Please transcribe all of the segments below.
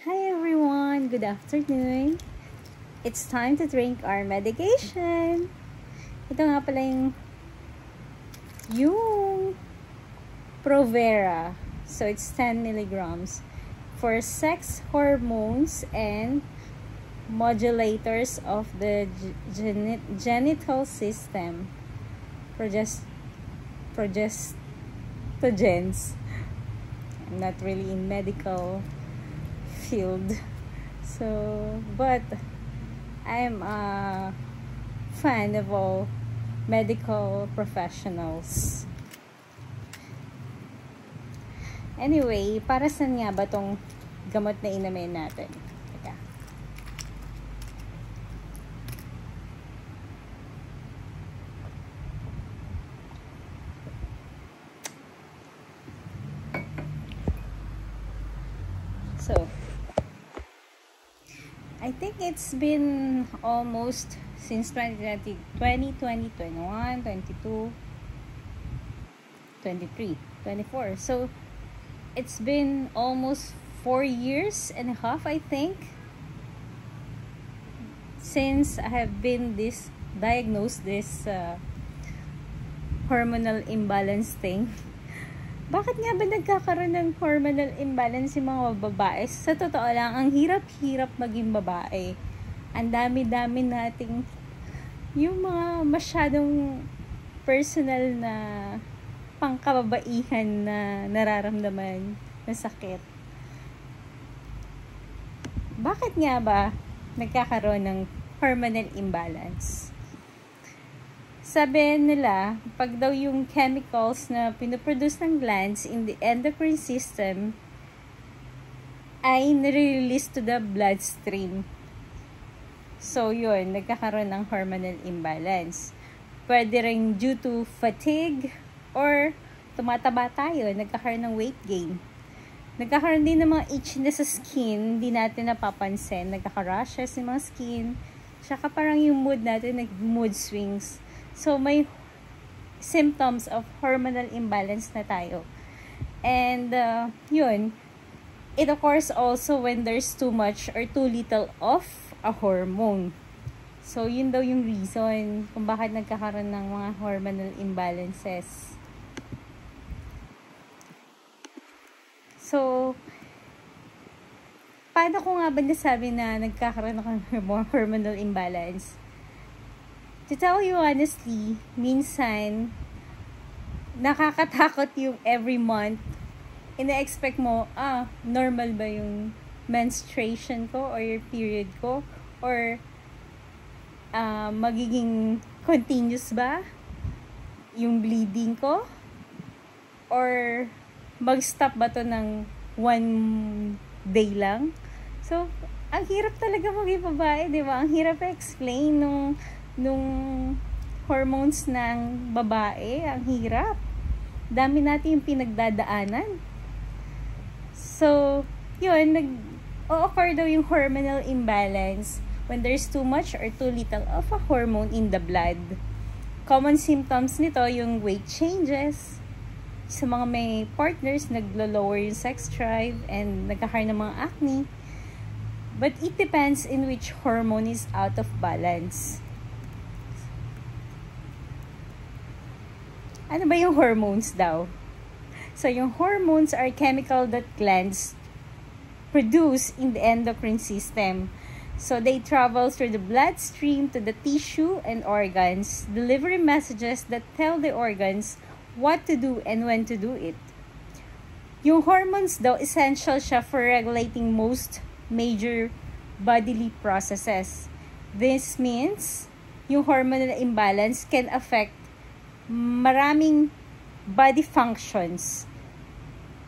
Hi everyone, good afternoon. It's time to drink our medication. Ito nga pala yung Provera. So it's 10 milligrams for sex hormones and modulators of the genital system. Progestogens. I'm not really in medical field, but I'm a fan of all medical professionals. Anyway, para saan nga ba tong gamot na inumin natin? Teka. So, I think it's been almost since 2020, 2021, 22, 23, 24. So, it's been almost 4 years and a half, I think, since I have been diagnosed this hormonal imbalance thing. Bakit nga ba nagkakaroon ng hormonal imbalance yung mga babae? Sa totoo lang, ang hirap-hirap maging babae. Ang dami-dami nating yung mga masyadong personal na pangkababaihan na nararamdaman na sakit. Bakit nga ba nagkakaroon ng hormonal imbalance? Sabi nila, pag daw yung chemicals na pinoproduce ng glands in the endocrine system ay nire-release to the bloodstream. So, yun, nagkakaroon ng hormonal imbalance. Pwede rin due to fatigue or tumataba tayo, nagkakaroon ng weight gain. Nagkakaroon din ng mga itchiness sa skin, hindi natin napapansin. Nagkaka-rashes yung mga skin. Tsaka parang yung mood natin, mood swings. So, may symptoms of hormonal imbalance na tayo. And, yun, it occurs also when there's too much or too little of a hormone. So, yun daw yung reason kung bakit nagkakaroon ng mga hormonal imbalances. So, paano ko nga ba nasabi na nagkakaroon ng hormonal imbalance? To tell you honestly, minsan, nakakatakot yung every month. Ina-expect mo, normal ba yung menstruation ko or your period ko? Or, magiging continuous ba yung bleeding ko? Or, mag-stop ba to ng 1 day lang? So, ang hirap talaga maging babae, di ba? Ang hirap explain nung hormones ng babae, ang hirap. Dami natin yung pinagdadaanan. So, yun, nag-occur daw yung hormonal imbalance when there's too much or too little of a hormone in the blood. Common symptoms nito, yung weight changes. Sa mga may partners, naglo-lower yung sex drive and nagkakaroon ng mga acne. But it depends in which hormone is out of balance. Ano ba yung hormones daw? So, yung hormones are chemical that glands produce in the endocrine system. So, they travel through the bloodstream to the tissue and organs, delivering messages that tell the organs what to do and when to do it. Yung hormones daw, essential siya for regulating most major bodily processes. This means, yung hormonal imbalance can affect maraming body functions.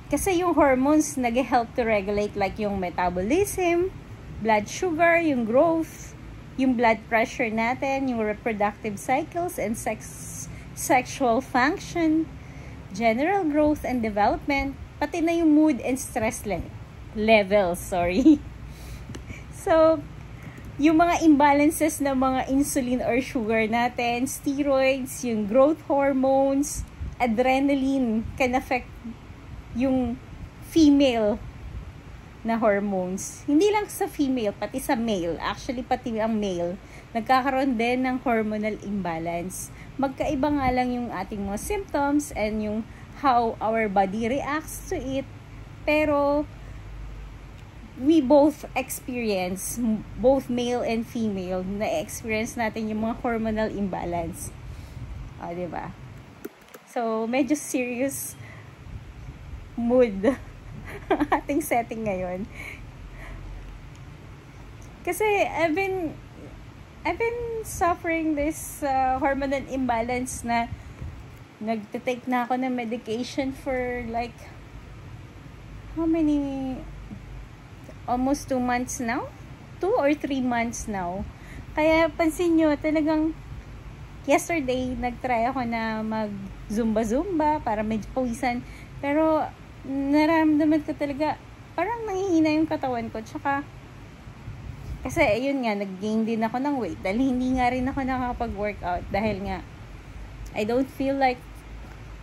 Kasi yung hormones nag-help to regulate like yung metabolism, blood sugar, yung growth, yung blood pressure natin, yung reproductive cycles and sexual function, general growth and development, pati na yung mood and stress levels, So, yung mga imbalances ng mga insulin or sugar natin, steroids, yung growth hormones, adrenaline can affect yung female na hormones. Hindi lang sa female, pati sa male. Actually, pati ang male, nagkakaroon din ng hormonal imbalance. Magkaiba nga lang yung ating mga symptoms and yung how our body reacts to it. Pero, we both experience, both male and female, na-experience natin yung mga hormonal imbalance. Diba? So, medyo serious mood ating setting ngayon. Kasi I've been suffering this hormonal imbalance na nagte-take na ako ng medication for like how many, almost 2 months now? 2 or 3 months now. Kaya pansin nyo, talagang yesterday nagtry ako na mag zumba para medyo pawisan, pero nararamdaman ko talaga parang nanghihina yung katawan ko. Tsaka kasi yun nga, nag-gain din ako ng weight dahil hindi nga rin ako nakakapag-workout dahil nga I don't feel like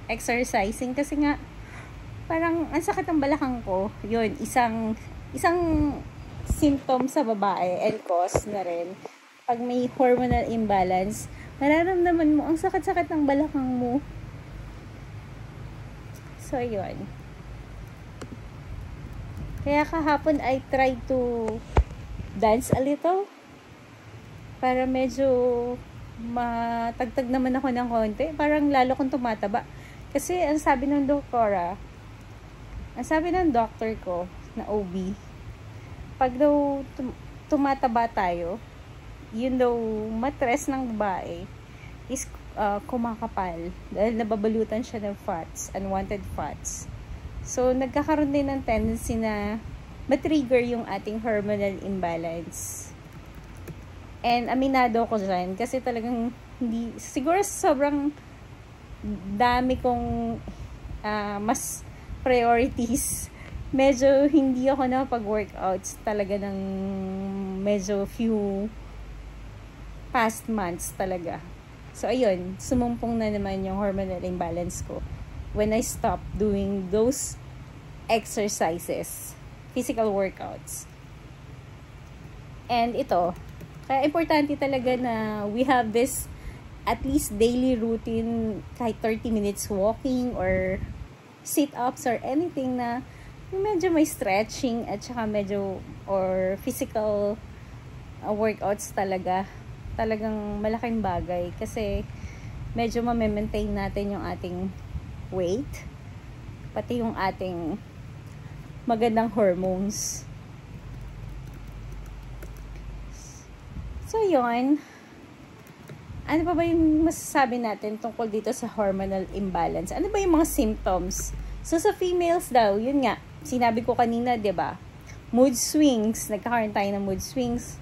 exercising kasi nga parang ang sakit ng balakang ko. Yun, isang symptom sa babae and cause na rin pag may hormonal imbalance, nararamdaman mo ang sakit-sakit ng balakang mo. So yun, kaya kahapon I tried to dance a little para medyo matagtag naman ako ng konti. Parang lalo kong tumataba. Kasi ang sabi ng doktora, ang sabi ng doctor ko na OB, pag daw tumataba tayo, yun daw matres ng babae is kumakapal dahil nababalutan siya ng fats, unwanted fats. So, nagkakaroon din ng tendency na matrigger yung ating hormonal imbalance. And aminado ko dyan kasi talagang hindi, siguro sobrang dami kong mas priorities. Medyo hindi ako nakapag-workouts talaga ng medyo few past months talaga. So, ayun, sumumpong na naman yung hormonal imbalance ko when I stopped doing those exercises, physical workouts. And ito, kaya importante talaga na we have this at least daily routine, kahit 30 minutes walking or sit-ups or anything na medyo may stretching at saka medyo or physical workouts talaga. Talagang malaking bagay kasi medyo ma-maintain natin yung ating weight, pati yung ating magandang hormones. So, yun. Ano pa ba yung masasabi natin tungkol dito sa hormonal imbalance? Ano ba yung mga symptoms? So, sa females daw, yun nga, sinabi ko kanina, diba? Mood swings, nagkakaroon tayo ng mood swings.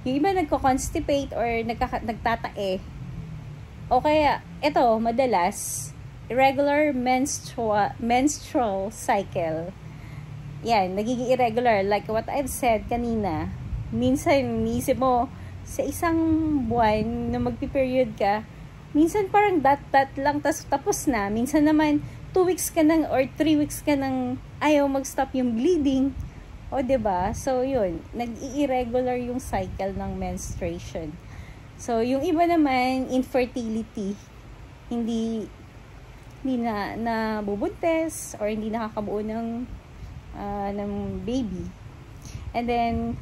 Yung iba nagko-constipate or nagtatae. O kaya, ito, madalas, irregular menstrual cycle. Yan, nagiging irregular. Like what I've said kanina, minsan, nisip mo, sa isang buwan na magpi-period ka, minsan parang dot-dot lang, tapos na. Minsan naman, 2 weeks ka nang or 3 weeks ka nang ayaw mag-stop yung bleeding. O, diba? So, yun. Nag-i-irregular yung cycle ng menstruation. So, yung iba naman, infertility. Hindi na bubuntes or hindi nakakabuo ng baby. And then,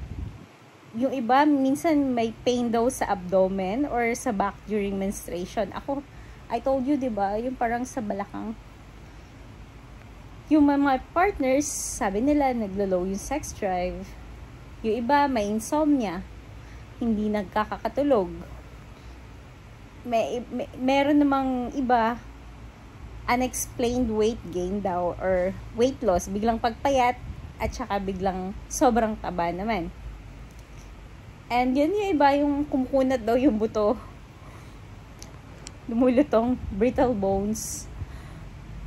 yung iba, minsan may pain daw sa abdomen or sa back during menstruation. Ako, I told you, diba? Yung parang sa balakang. Yung mga partners, sabi nila, naglo-low yung sex drive. Yung iba, may insomnia. Hindi nagkakatulog. Meron namang iba, unexplained weight gain daw or weight loss. Biglang pagpayat at saka biglang sobrang taba naman. And yun yung iba, yung kumukunat daw yung buto. Lumulutong, brittle bones.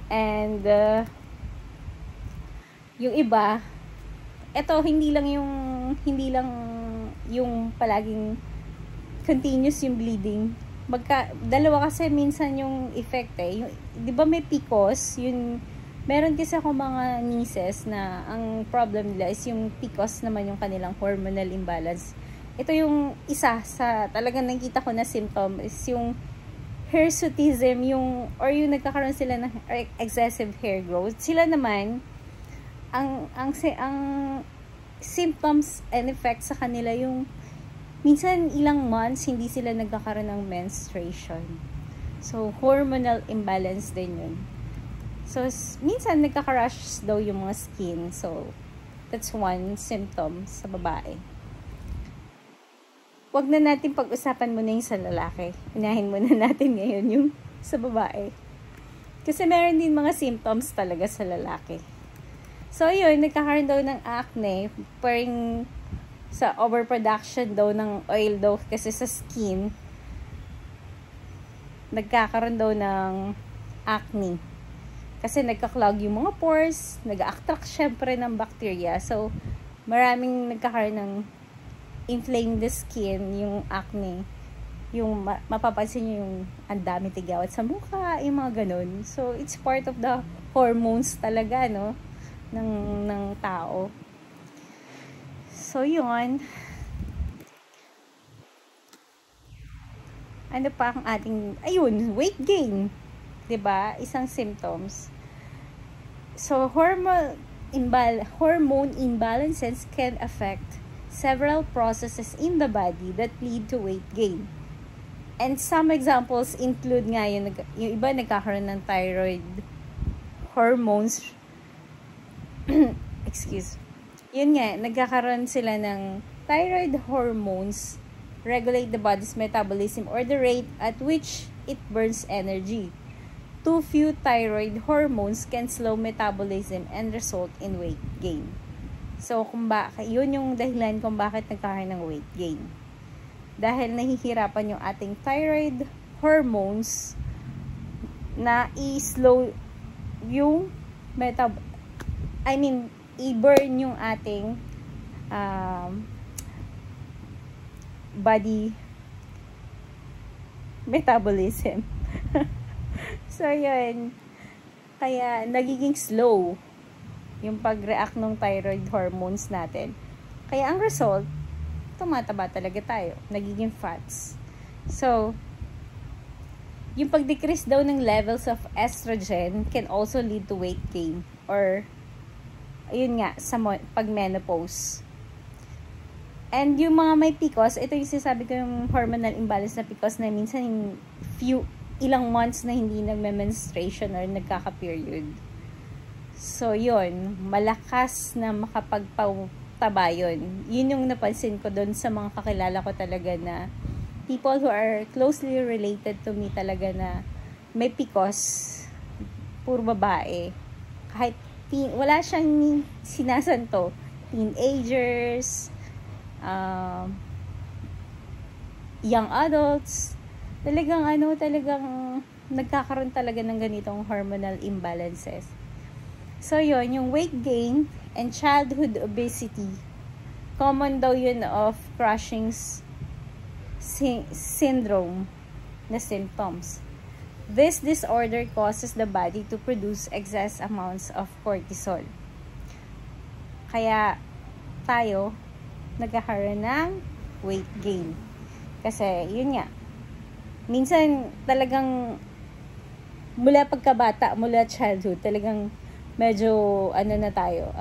And yung iba, eto hindi lang yung palaging continuous yung bleeding. Dalawa kasi minsan yung effect eh. Yung, 'di ba may PCOS, yung Meron kasi ako mga nieces na ang problem nila is yung PCOS naman yung kanilang hormonal imbalance. Ito yung isa sa talagang nakita ko na symptom is yung hirsutism, yung nagkakaroon sila ng excessive hair growth. Sila naman ang symptoms and effects sa kanila yung minsan ilang months hindi sila nagkakaroon ng menstruation. So hormonal imbalance din yun. So minsan nagkaka-rash daw yung mga skin. So that's one symptom sa babae. Wag na natin pag-usapan muna yung sa lalaki. Unahin muna natin ngayon yung sa babae. Kasi meron din mga symptoms talaga sa lalaki. So yun, nagkakaroon daw ng acne, parang sa overproduction daw ng oil daw kasi sa skin. Nagkakaroon daw ng acne. Kasi nagka-clog yung mga pores, nag-attract syempre ng bacteria. So, maraming nagkakaroon ng inflamed the skin, yung acne. Yung mapapansin nyo yung ang dami tigawat sa mukha, yung mga ganun. So, it's part of the hormones talaga, no? Ng tao. So, yun. Ano pa ang ating, ayun, weight gain. 'Di ba? Isang symptoms. So, hormone imbalances can affect several processes in the body that lead to weight gain. And some examples include nga yung iba nagkakaroon ng thyroid hormones. Excuse. Yun nga, nagkakaroon sila ng thyroid hormones regulate the body's metabolism or the rate at which it burns energy. Too few thyroid hormones can slow metabolism and result in weight gain. So, yun yung dahilan kung bakit nagkakaroon ng weight gain. Dahil nahihirapan yung ating thyroid hormones na i-slow yung i-burn yung ating body metabolism. So, yun. Kaya, nagiging slow yung pag-react ng thyroid hormones natin. Kaya, ang result, tumataba talaga tayo. Nagiging fats. So, yung pag-decrease daw ng levels of estrogen can also lead to weight gain. Or, ayun nga, sa pag-menopause. And yung mga may PCOS, ito yung sinasabi ko yung hormonal imbalance na PCOS na minsan ilang months na hindi nagme-menstruation or nagkaka-period. So, yun. Malakas na makapagpataba yun. Yun yung napansin ko doon sa mga kakilala ko talaga na people who are closely related to me talaga na may PCOS. Puro babae. Kahit wala siyang sinasanto. Teenagers, young adults, talagang nagkakaroon talaga ng ganitong hormonal imbalances. So, yun, yung weight gain and childhood obesity, common daw yun of Cushing's syndrome na symptoms. This disorder causes the body to produce excess amounts of cortisol. Kaya, tayo, nagkakaroon ng weight gain. Kasi, yun nga, minsan talagang mula pagkabata, mula childhood, talagang medyo na tayo,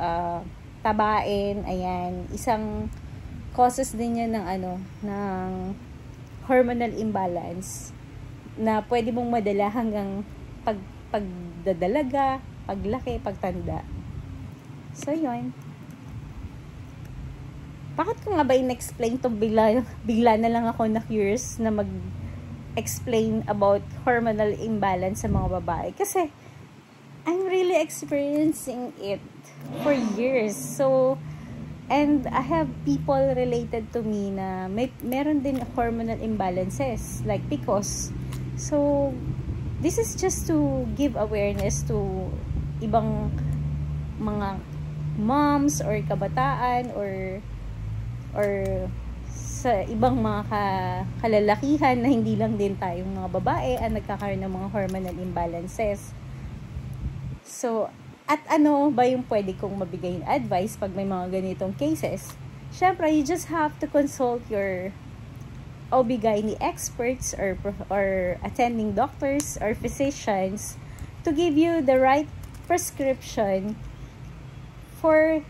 tabain, ayan, isang causes din yan ng hormonal imbalance na pwede mong madala hanggang pagdadalaga, paglaki, pagtanda. So, yun. Bakit ko nga ba in-explain to bigla na lang ako na curious na explain about hormonal imbalance sa mga babae? Kasi, I'm really experiencing it for years. So, and I have people related to me na meron din hormonal imbalances, like PCOS. So, this is just to give awareness to ibang mga moms or kabataan or sa ibang mga kalalakihan na hindi lang din tayong mga babae ang nagkakaroon ng mga hormonal imbalances. So, At ano ba yung pwede kong mabigay na advice pag may mga ganitong cases? Syempre, you just have to consult your OB/GYN experts or attending doctors or physicians to give you the right prescription for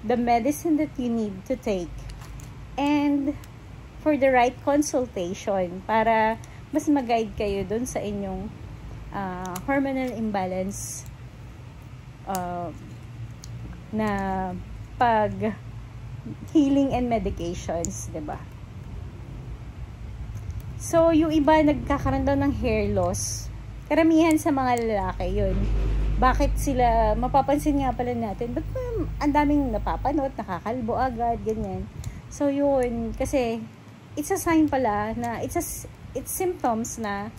the medicine that you need to take and for the right consultation para mas mag-guide kayo dun sa inyong hormonal imbalance na pag healing and medications, 'di ba? So, yung iba nagkakaroon daw ng hair loss. Karamihan sa mga lalaki 'yun. Bakit sila, mapapansin nga pala natin, ba't ang daming napapanot, nakakalbo agad, ganyan. So, yun, kasi it's a sign pala na it's symptoms na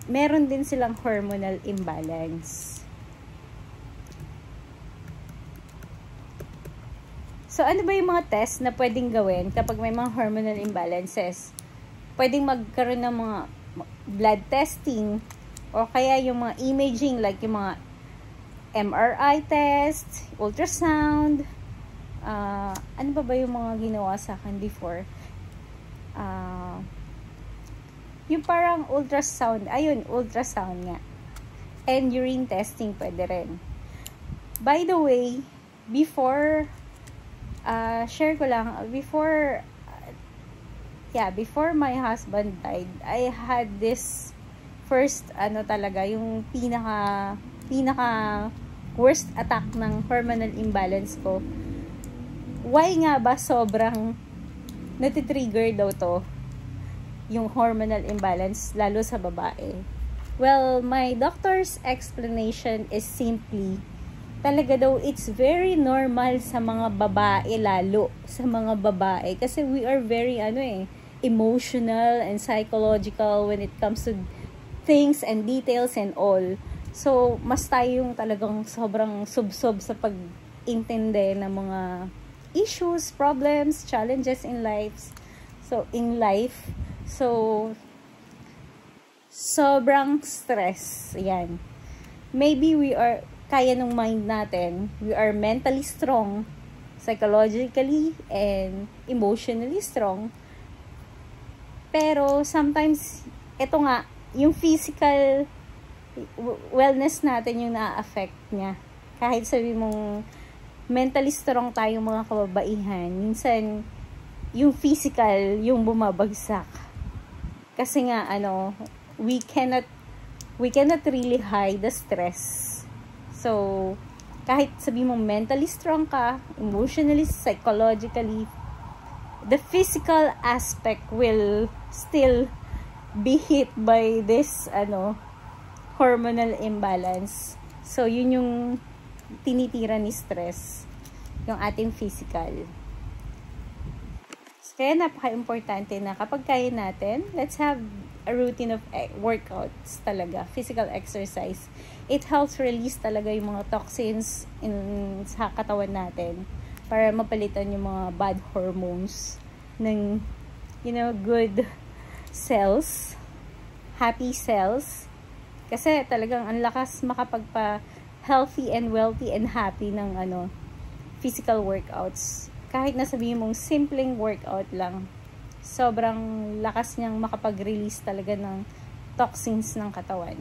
meron din silang hormonal imbalance. So, ano ba yung mga test na pwedeng gawin kapag may mga hormonal imbalances? Pwedeng magkaroon ng mga blood testing o kaya yung mga imaging like yung mga MRI test, ultrasound, ano ba yung mga ginawa sa akin before? Yung parang ultrasound, ultrasound nga. And urine testing pwede rin. By the way, before share ko lang, before my husband died, I had this first, talaga, yung pinaka worst attack ng hormonal imbalance ko. Why nga ba sobrang natitrigger daw to, yung hormonal imbalance, lalo sa babae? Well, my doctor's explanation is simply, talaga daw, it's very normal sa mga babae, lalo sa mga babae. Kasi we are very, emotional and psychological when it comes to things and details and all. So, mas tayo yung talagang sobrang subsob sa pag-intindi ng mga issues, problems, challenges in life. So, sobrang stress. Yan. Maybe kaya ng mind natin, we are mentally strong, psychologically, and emotionally strong. Pero, sometimes, ito nga, yung physical wellness natin yung na-affect niya. Kahit sabi mong mentally strong tayo mga kababaihan, minsan, yung physical, yung bumabagsak. Kasi nga, we cannot really hide the stress. So, kahit sabi mo mentally strong ka, emotionally, psychologically, the physical aspect will still be hit by this, hormonal imbalance. So, yun yung tinitira ni stress, yung ating physical. So, kaya napaka-importante na kapag kaya natin, let's have a routine of workouts talaga, physical exercise. It helps release talaga yung mga toxins sa katawan natin para mapalitan yung mga bad hormones ng, good cells, happy cells. Kasi talagang ang lakas makapagpa-healthy and wealthy and happy ng, physical workouts. Kahit na sabihin mong simpleng workout lang, sobrang lakas niyang makapag-release talaga ng toxins ng katawan.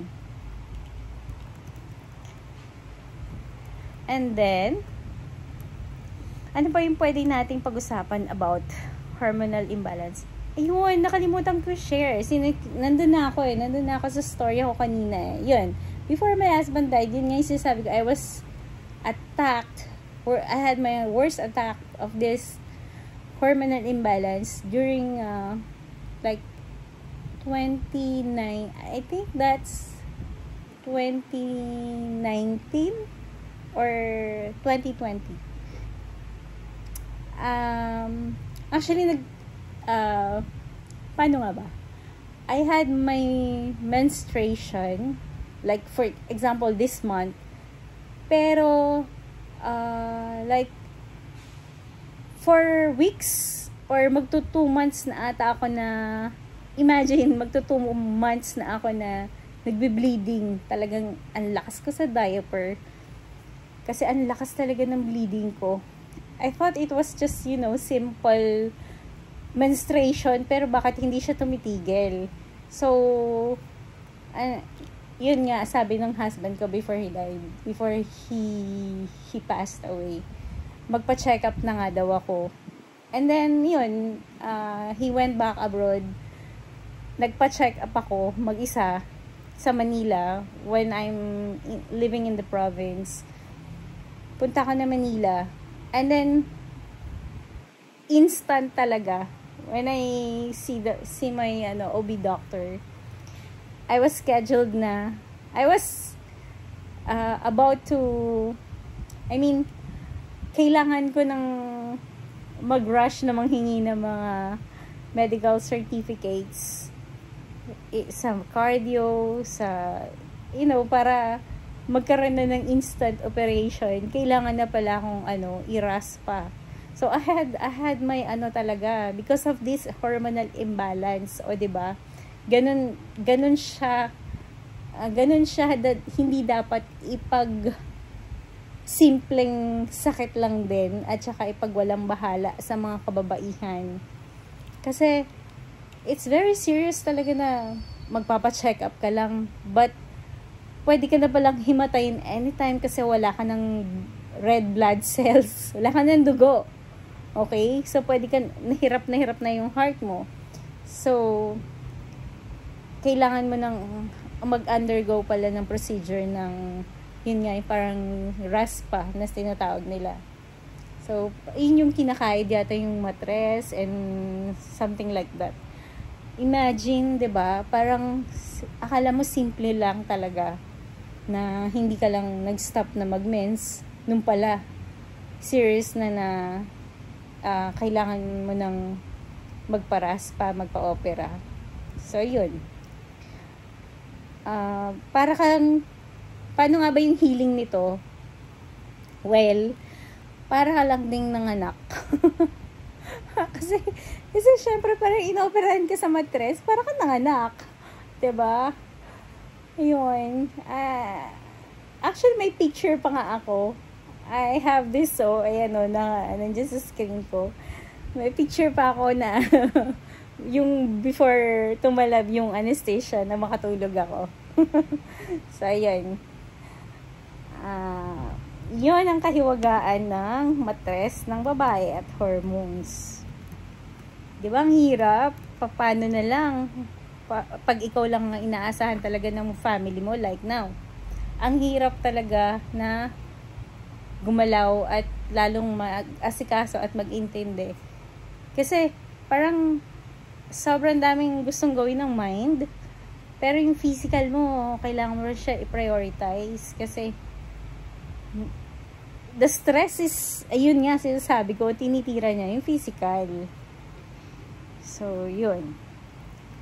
And then, ano ba yung pwede nating pag-usapan about hormonal imbalance? Ayun, nakalimutan ko share. Nandun na ako sa story ako kanina. Yun, before my husband died, yun nga yung sinasabi ko, I was attacked, or I had my worst attack of this hormonal imbalance during, I think that's 2019 or 2020. Actually, paano nga ba? I had my menstruation, like for example, this month. Pero, for weeks, or magto 2 months na ata ako na, imagine, magto 2 months na ako na nagbe-bleeding. Talagang ang lakas ko sa diaper. Kasi ang lakas talaga ng bleeding ko. I thought it was just, simple menstruation, pero bakit hindi siya tumitigil? So, yun nga, sabi ng husband ko before he died, before he passed away, magpa-check up na nga daw ako. And then, yun, he went back abroad. Nagpa-check up ako, mag-isa, sa Manila, when I'm living in the province. Punta ko na Manila. And then, instant talaga, when I see my OB doctor, I was scheduled na, I was about to, kailangan ko ng mag-rush na manghingi ng mga medical certificates sa cardio, para magkaroon na ng instant operation. Kailangan na pala akong i-rush pa. So I had my talaga, because of this hormonal imbalance, o 'di ba? Ganun siya hindi dapat simpleng sakit lang din, at saka ipagwalang bahala sa mga kababaihan. Kasi it's very serious talaga na magpapa-check up ka lang, but pwede ka na palang himatayin anytime kasi wala ka ng red blood cells, wala ka ng dugo. Okay? So pwede ka, nahirap na yung heart mo. So kailangan mo ng mag-undergo pala ng procedure ng, yun nga, parang RASPA na tinatawag nila. So, yun yung kinakaid yata yung matres and something like that. Imagine, 'di ba? Parang akala mo simple lang talaga na hindi ka lang nag-stop na mag-mens, nung pala serious na kailangan mo ng magpa-RASPA, magpa-opera. So, yun. Paano nga ba yung healing nito? Well, para ka lang ding nanganak. kasi syempre parang inooperahan ka sa matres, para ka nanganak. 'Di ba? Ayun. Actually, may picture pa nga ako. I have this, ayan nandiyan sa screen ko. May picture pa ako na yung before tumalab yung anesthesia na makatulog ako. So, ayan. Yun ang kahiwagaan ng matres ng babae at hormones. Di ba ang hirap? Paano na lang? Pag ikaw lang ang inaasahan talaga ng family mo, like now. Ang hirap talaga na gumalaw at lalong mag-asikaso at mag-intindi. Kasi parang sobrang daming gustong gawin ng mind, pero yung physical mo, kailangan mo siya i-prioritize. Kasi the stress is, ayun nga, sinasabi ko, tinitira niya yung physical. So, yun.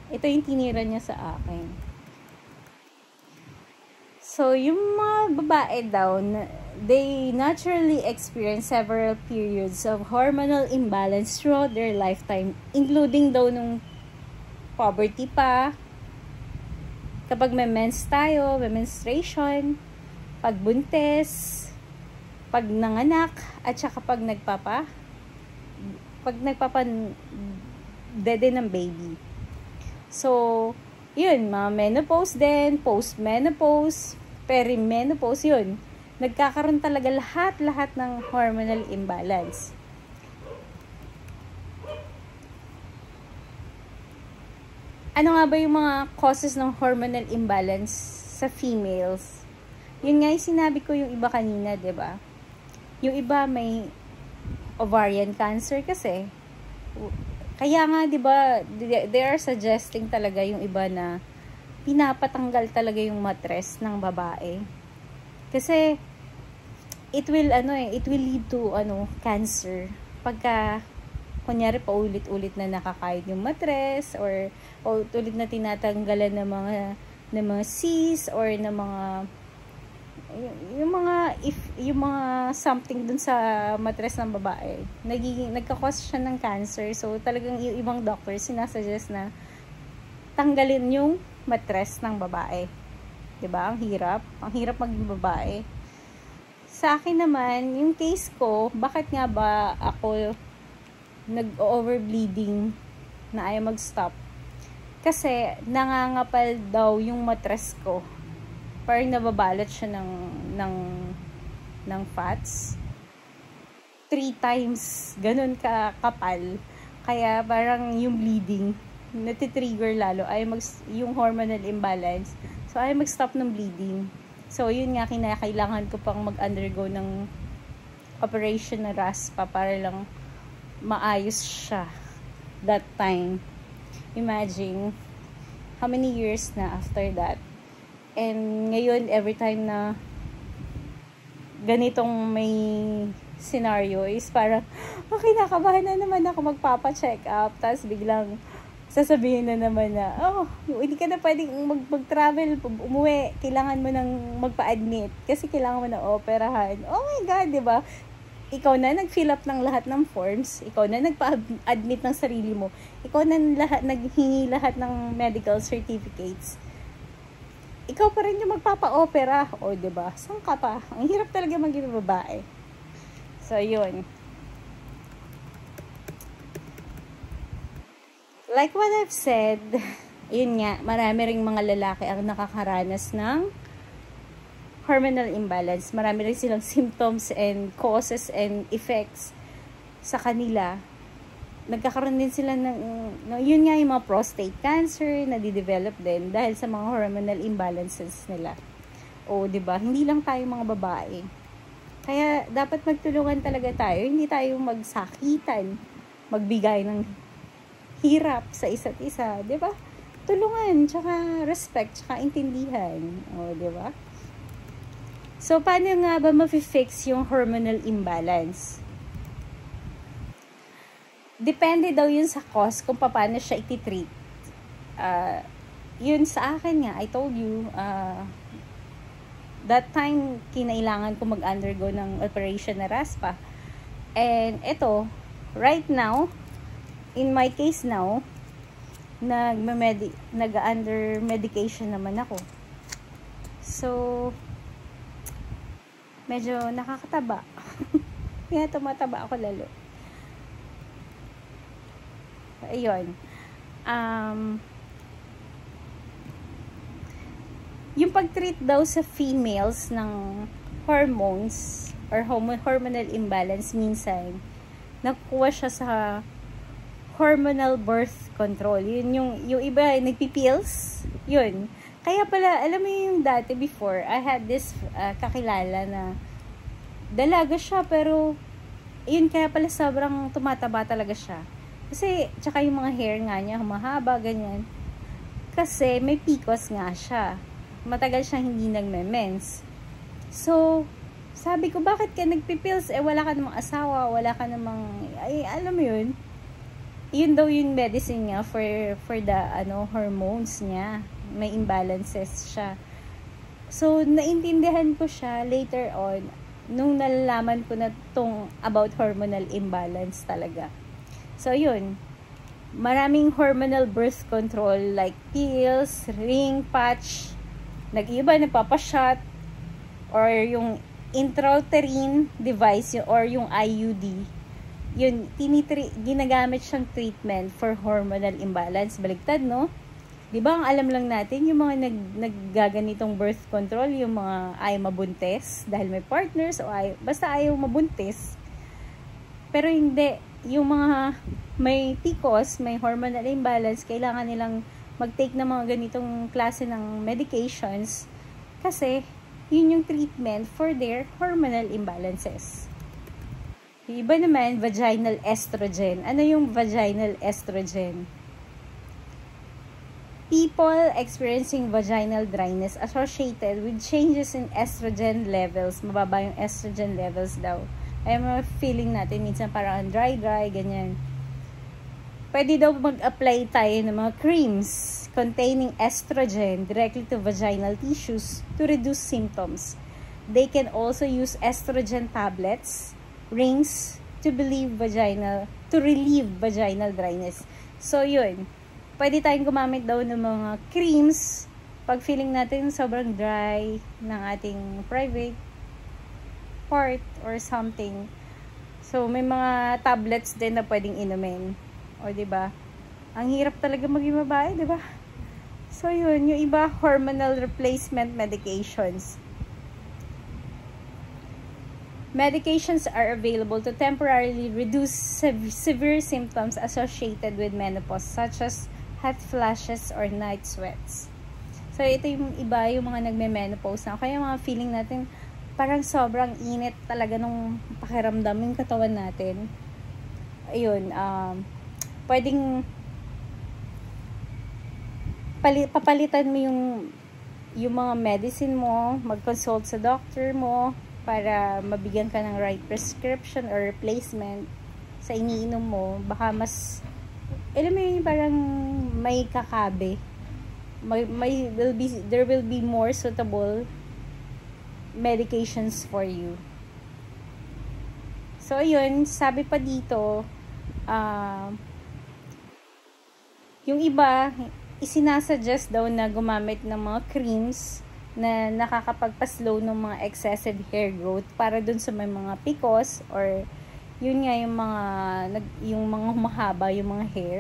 Ito yung tinira niya sa akin. So, yung mga babae daw, they naturally experience several periods of hormonal imbalance throughout their lifetime, including daw nung puberty pa, kapag may mens tayo, may menstruation, pagbuntis, pag nanganak, at saka pag dede ng baby. So, yun, mga menopause din, post-menopause, perimenopause, yun. Nagkakaroon talaga lahat ng hormonal imbalance. Ano nga ba yung mga causes ng hormonal imbalance sa females? Yun nga yung sinabi ko yung iba kanina, 'di ba? Yung iba may ovarian cancer kasi. Kaya nga, 'di ba, they are suggesting talaga yung iba na pinapatanggal talaga yung matres ng babae. Kasi it will lead to cancer pagka kunyari paulit-ulit na nakakain yung matres, or ulit na tinatanggalan ng mga cysts, or ng mga yung mga something dun sa matres ng babae, nagka-cause siya ng cancer. So talagang yung ibang doctor sinasuggest na tanggalin yung matres ng babae. 'Di ba? Ang hirap maging babae. Sa akin naman, yung case ko, bakit nga ba ako nag-overbleeding na ayaw mag-stop? Kasi nangangapal daw yung mattress ko. Parang nababalot siya ng fats. 3 times ganun kapal. Kaya parang yung bleeding natitrigger lalo ay yung hormonal imbalance. So ay mag-stop ng bleeding. So yun nga, kinakailangan ko pang mag-undergo ng operation na raspa para lang maayos siya that time. Imagine how many years na after that. And ngayon, every time na ganitong may scenario is parang, kinakabahan na naman ako magpapa-check up. Tapos biglang sasabihin na naman na, hindi ka na pwedeng mag-travel, umuwi. Kailangan mo nang magpa-admit. Kasi kailangan mo na operahan. Oh my God, diba? Ikaw na nag-fill up ng lahat ng forms. Ikaw na nagpa-admit ng sarili mo. Ikaw na naghingi lahat ng medical certificates. Ikaw pa rin yung magpapa-opera. O, diba? Saan ka pa? Ang hirap talaga maging babae. So, yun. Like what I've said, yun nga, marami ring mga lalaki ang nakakaranas ng hormonal imbalance. Marami rin silang symptoms and causes and effects sa kanila. Nagkakaroon din sila yun nga, yung mga prostate cancer na di-develop din dahil sa mga hormonal imbalances nila. O, diba? Hindi lang tayo mga babae. Kaya, dapat magtulungan talaga tayo. Hindi tayo magsakitan, magbigay ng hirap sa isa't isa. Diba? Tulungan, tsaka respect, tsaka intindihan. O, diba? So, paano nga ba ma-fix yung hormonal imbalance? Depende daw yun sa cause kung paano siya iti-treat. Yun sa akin nga, I told you, that time, kinailangan ko mag-undergo ng operation na raspa. And ito, right now, in my case now, nag-under medication naman ako. So, medyo nakakataba. Kaya tumataba ako lalo. Ayun. Yung pag-treat daw sa females ng hormones or hormonal imbalance, minsan nakuha siya sa hormonal birth control. Yun yung iba nagpipills. Yun. Kaya pala, alam mo yung dati before, I had this kakilala na dalaga siya, pero yun, kaya pala sobrang tumataba talaga siya. Kasi, tsaka yung mga hair nga niya, humahaba, ganyan. Kasi, may PCOS nga siya. Matagal siyang hindi nagme-mens. So, sabi ko, bakit ka nagpipills? Wala ka namang asawa, wala ka namang, alam mo yun? Yun daw yung medicine niya for the, hormones niya. May imbalances siya. So, naintindihan ko siya later on, nung nalalaman ko na about hormonal imbalance talaga. So, yun. Maraming hormonal birth control like pills, ring, patch, nag-iba, nagpapashot, or yung intrauterine device, or yung IUD. Yun, ginagamit siyang treatment for hormonal imbalance. Baliktad, no? Diba, ang alam lang natin, yung mga naggaganitong birth control, yung mga ayaw mabuntis, dahil may partners, o basta ayaw mabuntis. Pero hindi. Yung mga may PCOS, may hormonal imbalance, kailangan nilang mag-take ng mga ganitong klase ng medications kasi yun yung treatment for their hormonal imbalances. Yung iba naman, vaginal estrogen. Ano yung vaginal estrogen? People experiencing vaginal dryness associated with changes in estrogen levels. Mababa yung estrogen levels daw. Ay mga feeling natin minsan parang dry, ganyan. Pwede daw mag-apply tayo ng mga creams containing estrogen directly to vaginal tissues to reduce symptoms. They can also use estrogen tablets, rings, to relieve vaginal dryness. So, yun. Pwede tayong gumamit daw ng mga creams pag feeling natin sobrang dry ng ating private support or something. So, may mga tablets din na pwedeng inumin. O, diba? Ang hirap talaga maging babae, diba? So, yun. Yung iba, hormonal replacement medications. Medications are available to temporarily reduce severe symptoms associated with menopause, such as hot flashes or night sweats. So, ito yung iba, yung mga nagme-menopause na. Kaya mga feeling natin, parang sobrang init talaga nung pakiramdam yung katawan natin. Ayun, pwedeng papalitan mo yung mga medicine mo, mag-consult sa doctor mo, para mabigyan ka ng right prescription or replacement sa iniinom mo. Baka mas, alam mo yun, parang may kakabe. There will be more suitable medications for you. So, yun, sabi pa dito, yung iba, isinasuggest daw na gumamit ng mga creams na nakakapagpa-slow ng mga excessive hair growth para dun sa may mga picos or yun nga yung mga humahaba yung mga hair,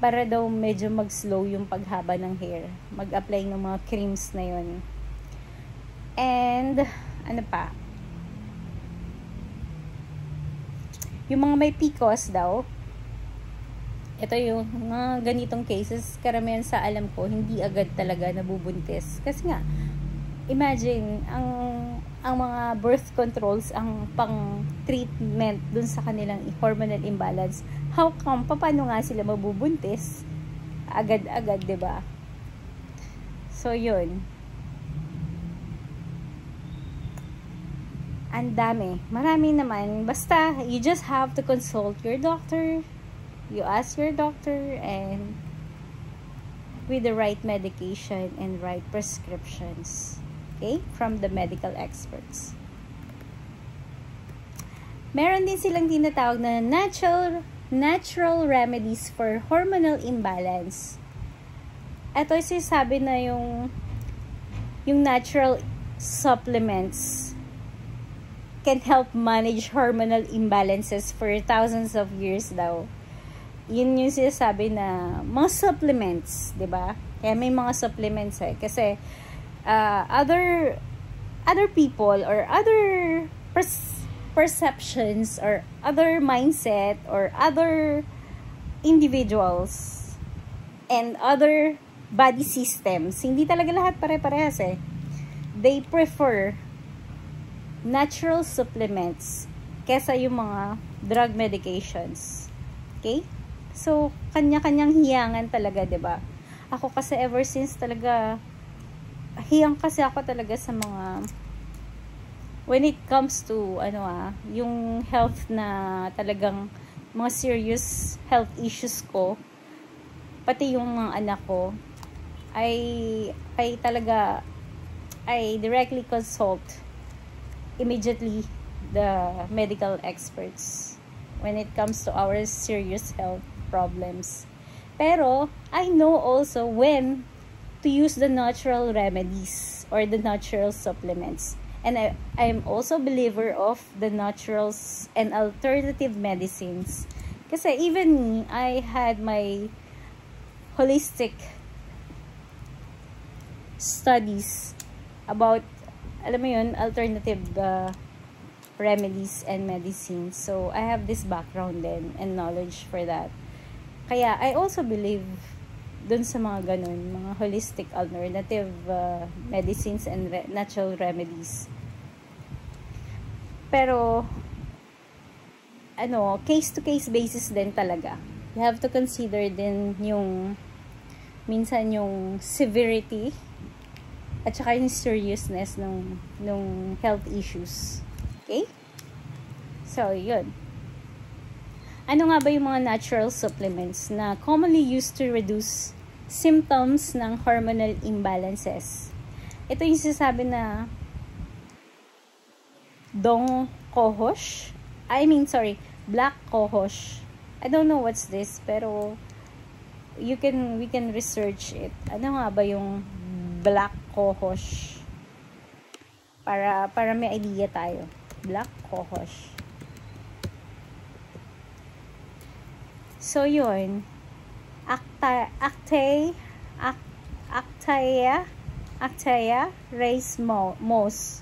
para daw medyo mag-slow yung paghaba ng hair. Mag-apply ng mga creams na yun. And ano pa? Yung mga may picos daw, ito yung mga ganitong cases, karamihan sa alam ko, hindi agad talaga nabubuntis. Kasi nga, imagine, ang mga birth controls, ang pang-treatment dun sa kanilang hormonal imbalance. How come? Paano nga sila mabubuntis? Agad-agad, diba? So, yun. Ang dami. Marami naman. Basta, you just have to consult your doctor. You ask your doctor and with the right medication and right prescriptions, okay, from the medical experts. Meron din silang tinatawag na natural remedies for hormonal imbalance. Ito yung sinasabi na yung natural supplements can help manage hormonal imbalances for thousands of years daw. Yun yung sinasabi na mga supplements, 'di ba? Kaya may mga supplements kasi other people or other perceptions or other mindset or other individuals and other body systems, hindi talaga lahat pare-parehas they prefer natural supplements kesa yung mga drug medications. Okay? So, kanya-kanyang hiyangan talaga, 'di ba? Ako kasi ever since talaga hiyang kasi ako talaga sa mga when it comes to yung health na talagang mga serious health issues ko, pati yung mga anak ko, I directly consult immediately the medical experts when it comes to our serious health problems. Pero, I know also when to use the natural remedies or the natural supplements. And I am also a believer of the naturals and alternative medicines. Kasi even me, I had my holistic studies about, alam mo yun, alternative remedies and medicines. So, I have this background then and knowledge for that. Kaya, I also believe dun sa mga ganun, mga holistic alternative medicines and natural remedies. Pero, case-to-case basis din talaga. You have to consider din minsan yung severity at saka yung seriousness ng health issues. Okay? So, yun. Ano nga ba yung mga natural supplements na commonly used to reduce symptoms ng hormonal imbalances? Ito yung sinasabi na black cohosh. I don't know what's this, pero we can research it. Ano nga ba yung black cohosh? Para may idea tayo. black cohosh. So, yun. Actaea race moss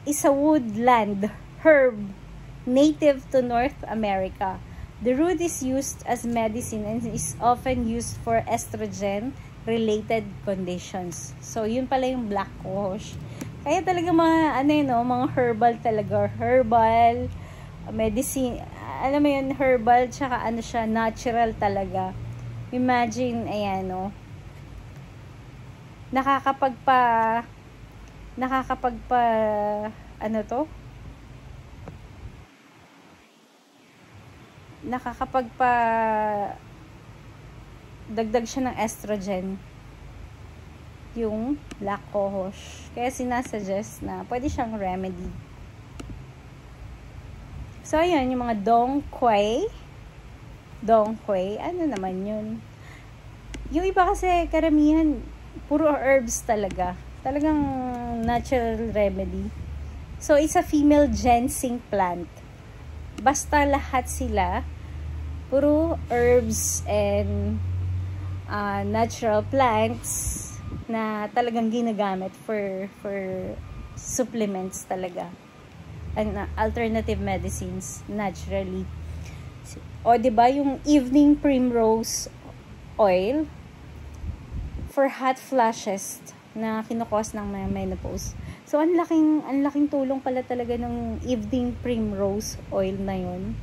is a woodland herb native to North America. The root is used as medicine and is often used for estrogen-related conditions. So, yun pala yung black cohosh. Kaya talaga mga, mga herbal talaga. Herbal, medicine, alam mo yun, herbal, tsaka siya, natural talaga. Imagine, ayan, nakakapagpa, dagdag siya ng estrogen, yung black cohosh. Kaya sinasuggest na pwede siyang remedy. So, ayun, yung mga dong quai, ano naman yun? Yung iba kasi, karamihan, puro herbs talaga. Talagang natural remedy. So, it's a female ginseng plant. Basta lahat sila, puro herbs and natural plants na talagang ginagamit for supplements talaga. And alternative medicines, naturally. O, diba, yung evening primrose oil for hot flashes na kinukos ng menopause. So, ang laking tulong pala talaga ng evening primrose oil na yun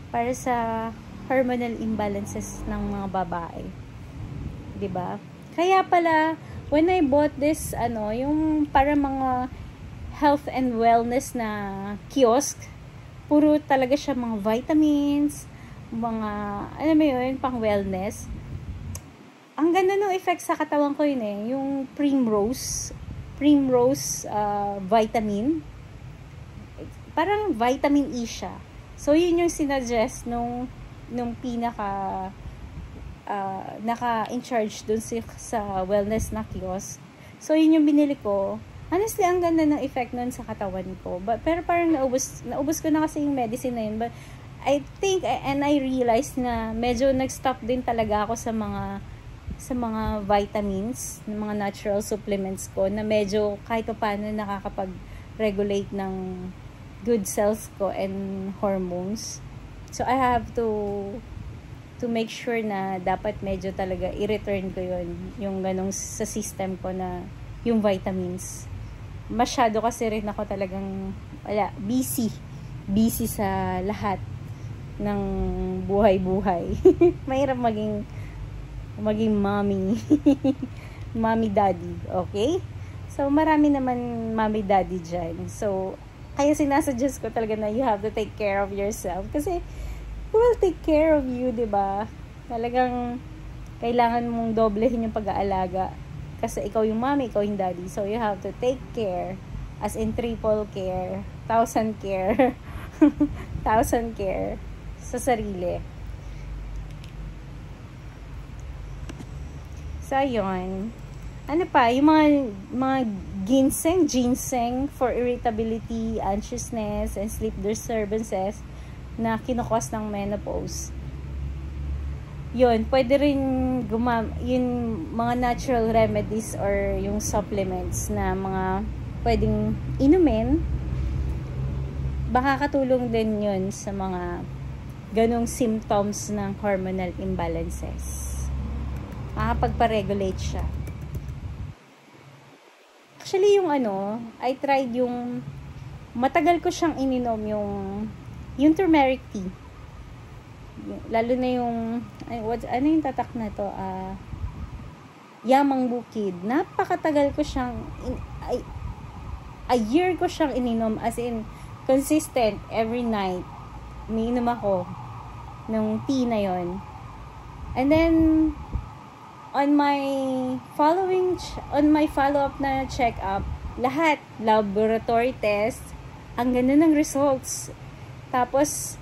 para sa hormonal imbalances ng mga babae. Diba? Kaya pala, when I bought this, yung para mga health and wellness na kiosk, puro talaga siya mga vitamins, mga, alam mo yun, pang wellness. Ang ganda ng effect sa katawan ko yun yung primrose vitamin. Parang vitamin E siya. So, yun yung sinuggest nung naka-in-charge dun sa wellness na kiosk. So, yun yung binili ko. Honestly, ang ganda ng effect nun sa katawan ko. Pero parang naubos ko na kasi yung medicine na yun. But I think, and I realized na medyo nag-stop din talaga ako sa mga vitamins, mga natural supplements ko, na medyo kahit paano nakakapag-regulate ng good cells ko and hormones. So, I have to make sure na dapat medyo talaga i-return ko yun, yung ganong sa system ko na yung vitamins. Masyado kasi rin ako talagang busy sa lahat ng buhay-buhay. Mahirap maging mommy. Mommy daddy, okay? So, marami naman mommy daddy dyan. So, kaya sinasuggest ko talaga na you have to take care of yourself. Kasi, who will take care of you, diba? Talagang, kailangan mong doblehin yung pag-aalaga. Kasi ikaw yung mommy, ikaw yung daddy. So, you have to take care. As in, triple care. 1,000 care. 1,000 care sa sarili. So, yun. Ano pa? Yung mga ginseng for irritability, anxiousness, and sleep disturbances na kinukos ng menopause. Yun, pwede rin yung mga natural remedies or yung supplements na mga pwedeng inumin. Baka katulong din yun sa mga ganong symptoms ng hormonal imbalances. Makapagpa-regulate siya. Actually, yung I tried yung, matagal ko siyang ininom yung turmeric tea. Lalo na yung, ano yung tatak na to? Yamang Bukid. Napakatagal ko siyang, a year ko siyang ininom, as in, consistent, every night. Umiinom ako ng tea na yon. And then, on my follow-up na check-up, lahat, laboratory test, ang ganda ng results. Tapos,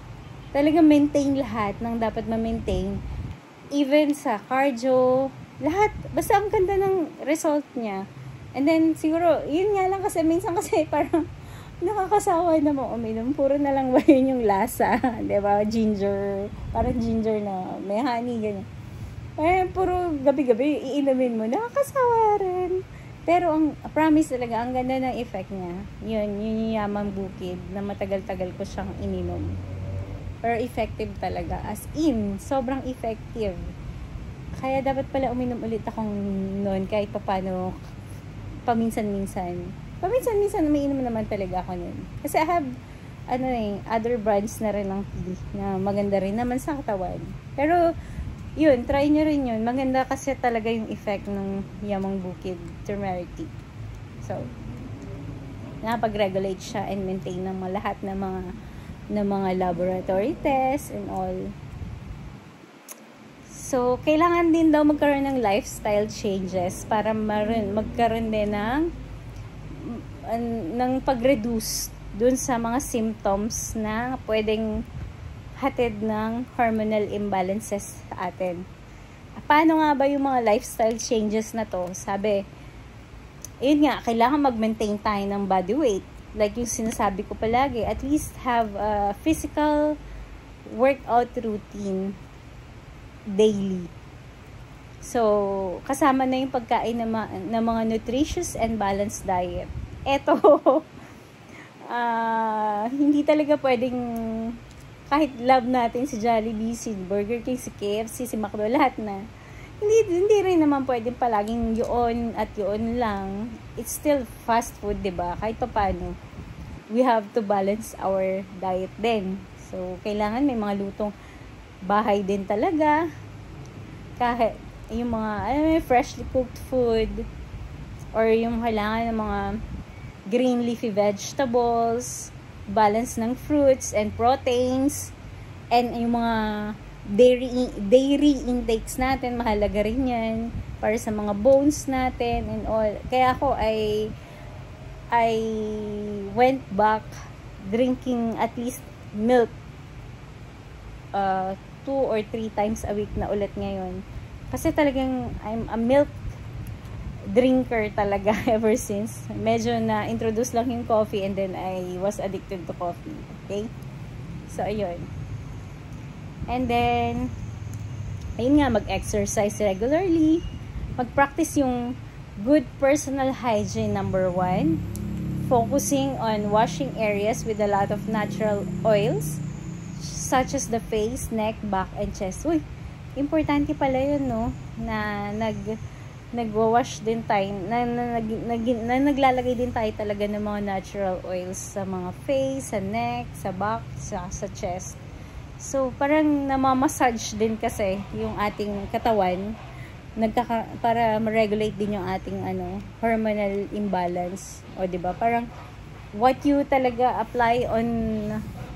talaga maintain lahat ng dapat ma-maintain. Even sa cardio, lahat. Basta ang ganda ng result niya. And then, siguro, yun nga lang kasi, minsan kasi parang nakakasawa naman uminom. Puro na lang ba yun yung lasa? Diba? Ginger. Parang ginger na may honey, ganyan. Puro gabi-gabi, iinumin mo. Nakakasawa rin. Pero ang promise talaga, ang ganda ng effect niya. Yun yung Yamang Bukid na matagal-tagal ko siyang ininom. Pero effective talaga. As in, sobrang effective. Kaya dapat pala uminom ulit akong noon kahit paano paminsan-minsan. Paminsan-minsan umiinom naman talaga ako noon. Kasi I have other brands na rin ng tea na maganda rin naman sa katawan. Pero yun, try nyo rin yun. Maganda kasi talaga yung effect ng Yamang Bukid turmeric tea. So, nakapag-regulate siya and maintain ng lahat ng mga laboratory tests and all. So, kailangan din daw magkaroon ng lifestyle changes para magkaroon din ng pag-reduce dun sa mga symptoms na pwedeng hatid ng hormonal imbalances sa atin. Paano nga ba yung mga lifestyle changes na to? Sabi, yun nga, kailangan mag-maintain tayo ng body weight. Like yung sinasabi ko palagi, at least have a physical workout routine daily. So, kasama na yung pagkain ng mga nutritious and balanced diet. Eto, hindi talaga pwedeng kahit love natin si Jollibee, si Burger King, si KFC, si McDo, lahat na. Hindi rin naman pwedeng palaging yun at yun lang. It's still fast food, diba? Kahit pa paano, we have to balance our diet din. So, kailangan may mga lutong bahay din talaga. Kahit yung mga freshly cooked food or yung kailangan ng mga green leafy vegetables, balance ng fruits and proteins, and yung mga dairy intakes natin, mahalaga rin yan para sa mga bones natin and all. Kaya ako I went back drinking at least milk 2 or 3 times a week na ulit ngayon. Kasi talagang I'm a milk drinker talaga ever since. Medyo na-introduce lang yung coffee and then I was addicted to coffee. Okay? So, ayun. And then, ayun nga, mag-exercise regularly. Mag-practice yung good personal hygiene, number 1. Focusing on washing areas with a lot of natural oils such as the face, neck, back, and chest. Uy, importante pala yun, no? Na nagwawash din tayo, na naglalagay din tayo talaga ng mga natural oils sa mga face, sa neck, sa back, sa chest. So, parang namamassage din kasi yung ating katawan para ma-regulate din yung ating hormonal imbalance. O, diba? Parang what you talaga apply on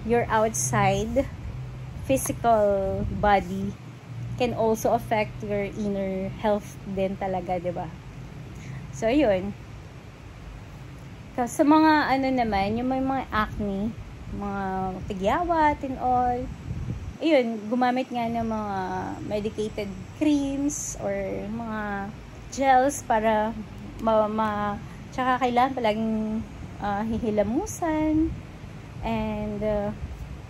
your outside physical body can also affect your inner health din talaga, diba? So, yun. Sa mga naman, yung may mga acne, mga tigyawat and all, ayun, gumamit nga ng mga medicated creams or mga gels para tsaka kailangan palaging hihilamusan and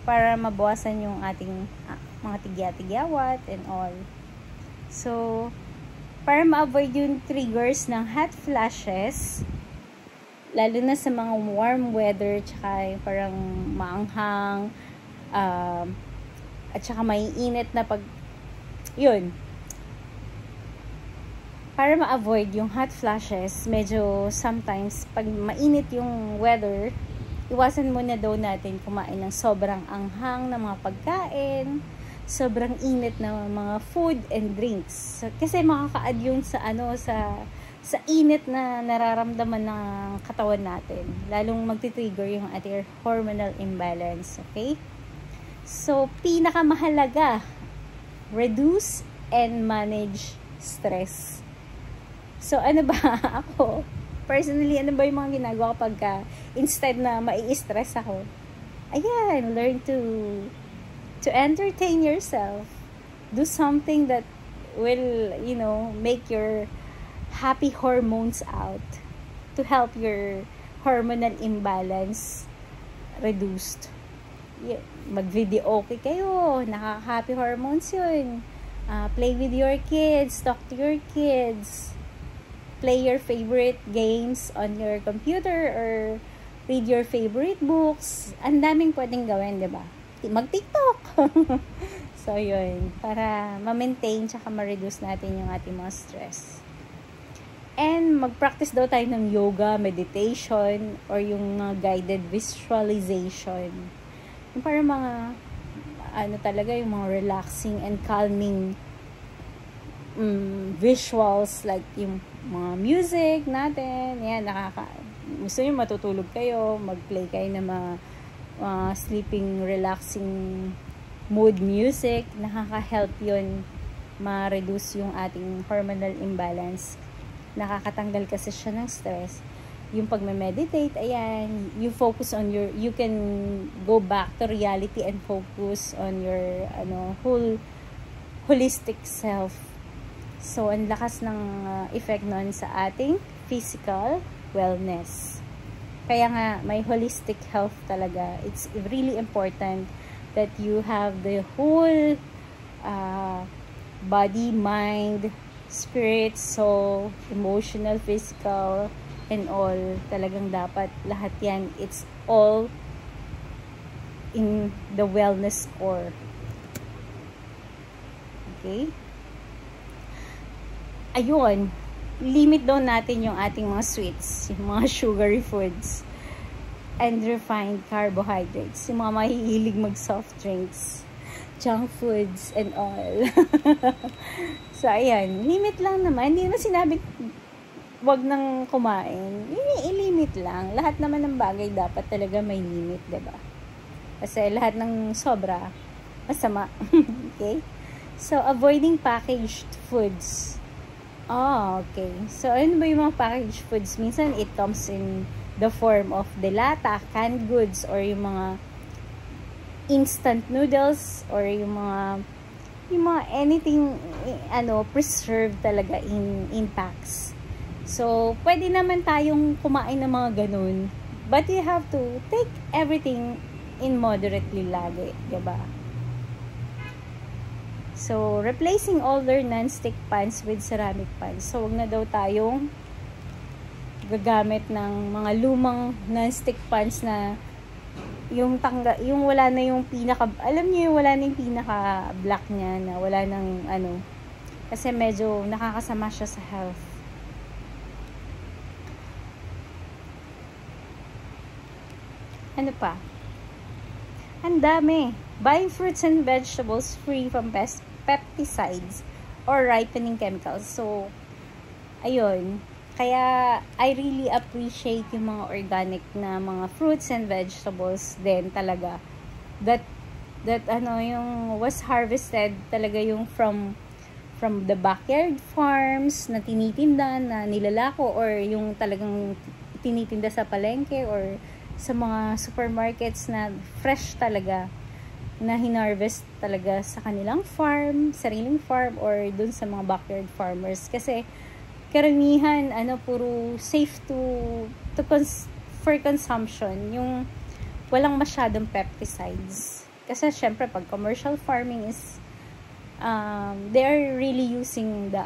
para mabawasan yung ating mga tigyawat and all. So, para ma-avoid yung triggers ng hot flashes, lalo na sa mga warm weather, tsaka parang maanghang, at saka may init na yun. Para ma-avoid yung hot flashes, medyo sometimes, pag mainit yung weather, iwasan muna daw natin kumain ng sobrang anghang na mga pagkain, sobrang init na mga food and drinks. Kasi makaka-add yun sa init na nararamdaman ng katawan natin. Lalong magti-trigger yung ating hormonal imbalance. Okay? So, pinakamahalaga, reduce and manage stress. So, ano ba ako? Personally, ano ba yung mga ginagawa kapag instead na mai-stress ako? Ayan, learn to entertain yourself. Do something that will, make your happy hormones out to help your hormonal imbalance reduced. Mag-video okay kayo, nakaka-happy hormones yun. Play with your kids, talk to your kids, play your favorite games on your computer, or read your favorite books. Ang daming pwedeng gawin, di ba? Mag-TikTok. So, yun. Para ma-maintain tsaka ma-reduce natin yung ating mga stress. And mag-practice daw tayo ng yoga, meditation, or yung guided visualization. Yung para mga talaga yung mga relaxing and calming visuals, like yung mga music natin, yan, gusto nyo matutulog kayo, mag-play kayo ng mga sleeping, relaxing mood music, nakaka-help yun ma-reduce yung ating hormonal imbalance. Nakakatanggal kasi siya ng stress. Yung pag-meditate, ayan, you can go back to reality and focus on your whole holistic self. So, ang lakas ng effect nun sa ating physical wellness. Kaya nga, may holistic health talaga. It's really important that you have the whole body, mind, spirit, soul, emotional, physical, and all. Talagang dapat lahat yan, it's all in the wellness core. Okay? Ayun, limit daw natin yung ating mga sweets, yung mga sugary foods, and refined carbohydrates, yung mga mahihilig mag soft drinks, junk foods, and all. So, ayan, limit lang naman. Hindi naman sinabi wag nang kumain. I-limit lang. Lahat naman ng bagay dapat talaga may limit, diba? Kasi lahat ng sobra, masama. Okay? So, avoiding packaged foods. Oh, okay. So, ano ba yung mga packaged foods? Minsan, it comes in the form of delata, canned goods, or yung mga instant noodles, or yung mga anything, preserved talaga in packs. So, pwede naman tayong kumain ng mga ganun. But you have to take everything in moderately lagi. Diba? So, replacing older non-stick pans with ceramic pans. So, wag na daw tayong gagamit ng mga lumang non-stick pans na yung wala na yung alam niyo yung wala na yung pinaka black niya, na wala nang kasi medyo nakakasama siya sa health. Ano pa? Ang dami. Buying fruits and vegetables free from pesticides or ripening chemicals. So, ayun. Kaya, I really appreciate yung mga organic na mga fruits and vegetables din talaga. That yung was harvested talaga yung from the backyard farms na tinitinda, na nilalako, or yung talagang tinitinda sa palengke or sa mga supermarkets na fresh talaga, na hinarvest talaga sa kanilang farm, sariling farm, or dun sa mga backyard farmers. Kasi karamihan puro safe for consumption, yung walang masyadong pesticides. Kasi syempre pag commercial farming is they are really using the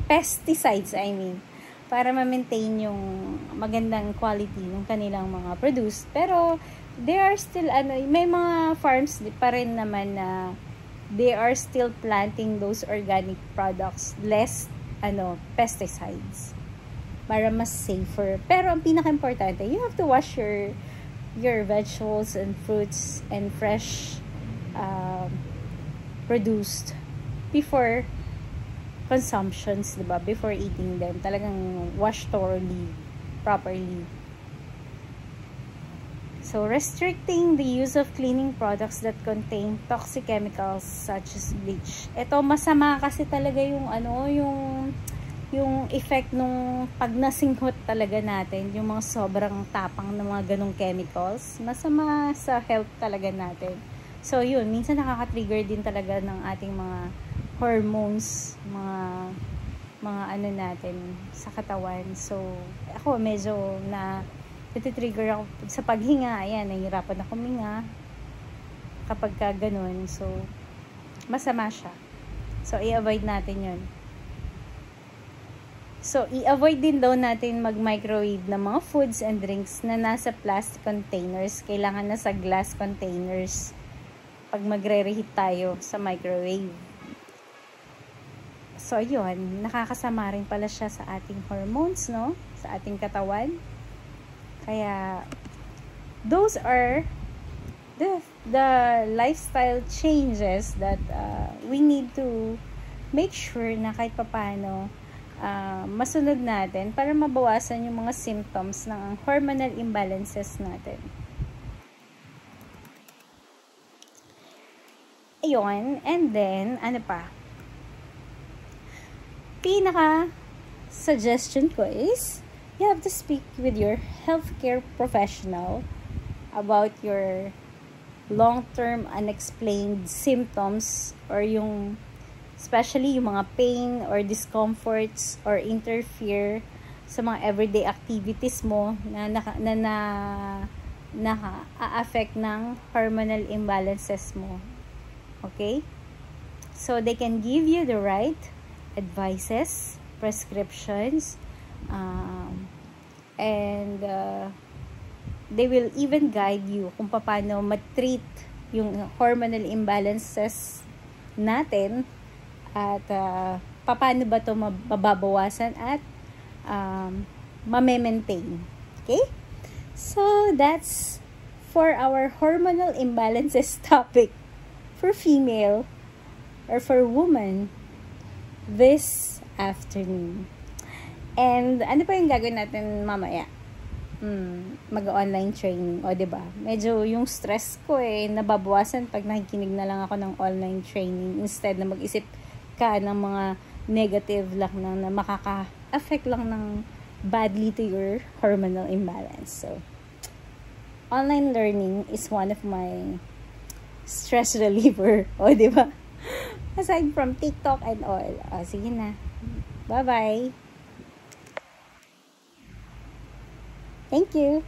pesticides I mean, para ma-maintain yung magandang quality ng kanilang mga produce. Pero there are still may mga farms pa rin naman na they are still planting those organic products, less pesticides, para mas safer. Pero ang pinaka-importante, you have to wash your vegetables and fruits and fresh produced before consumptions, diba? Before eating them, talagang wash thoroughly, properly. So, restricting the use of cleaning products that contain toxic chemicals such as bleach. Ito, masama kasi talaga yung yung effect nung pag nasinghot talaga natin, yung mga sobrang tapang ng mga ganong chemicals, masama sa health talaga natin. So, yun, minsan nakaka-trigger din talaga ng ating mga hormones, mga mga ano natin sa katawan. So, ako medyo natitrigger ako sa paghinga. Ayan, nahihirapan ako huminga kapag ka ganun. So, masama siya. So, i-avoid natin yun. So, i-avoid din daw natin mag-microwave ng mga foods and drinks na nasa plastic containers. Kailangan nasa glass containers pag magre-reheat tayo sa microwave. So, yun. Nakakasama rin pala siya sa ating hormones, no? Sa ating katawan. Kaya, those are the lifestyle changes that we need to make sure na kahit papano masunod natin para mabawasan yung mga symptoms ng hormonal imbalances natin. Ayun, and then, ano pa? Pinaka suggestion ko is, you have to speak with your healthcare professional about your long-term unexplained symptoms or yung especially yung mga pain or discomforts or interfere sa mga everyday activities mo na a-affect ng hormonal imbalances mo. Okay? So, they can give you the right advices, prescriptions, and they will even guide you kung paano ma-treat yung hormonal imbalances natin at paano ba ito mababawasan at ma-maintain. Okay? So, that's for our hormonal imbalances topic for female or for woman this afternoon. And ano pa yung gagawin natin mamaya? Mag-online training. O, diba? Medyo yung stress ko nababawasan pag nakikinig na lang ako ng online training instead na mag-isip ka ng mga negative lang na makaka-affect lang ng badly to your hormonal imbalance. So, online learning is one of my stress reliever. O, diba? Aside from TikTok and all. O, sige na. Bye-bye. Thank you.